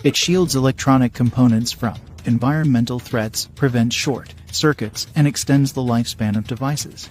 It shields electronic components from environmental threats, prevents short circuits, and extends the lifespan of devices.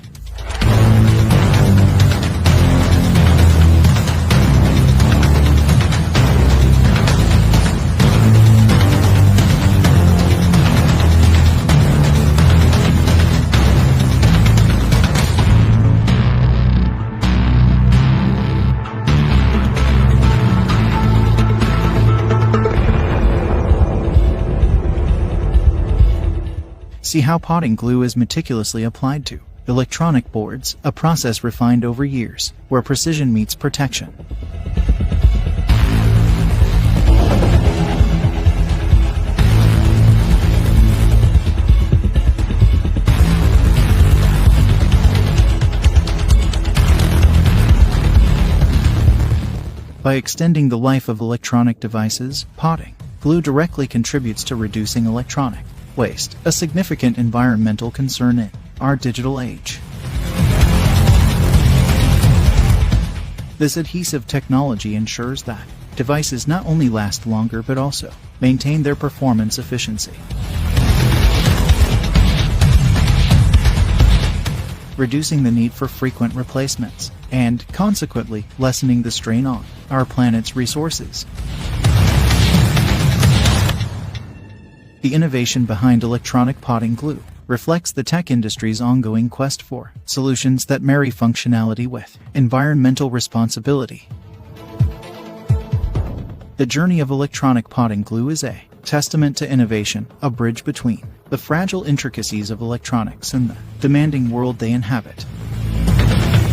See how potting glue is meticulously applied to electronic boards, a process refined over years, where precision meets protection. By extending the life of electronic devices, potting glue directly contributes to reducing electronic waste, a significant environmental concern in our digital age. This adhesive technology ensures that devices not only last longer but also maintain their performance efficiency, reducing the need for frequent replacements and, consequently, lessening the strain on our planet's resources. The innovation behind electronic potting glue reflects the tech industry's ongoing quest for solutions that marry functionality with environmental responsibility. The journey of electronic potting glue is a testament to innovation, a bridge between the fragile intricacies of electronics and the demanding world they inhabit.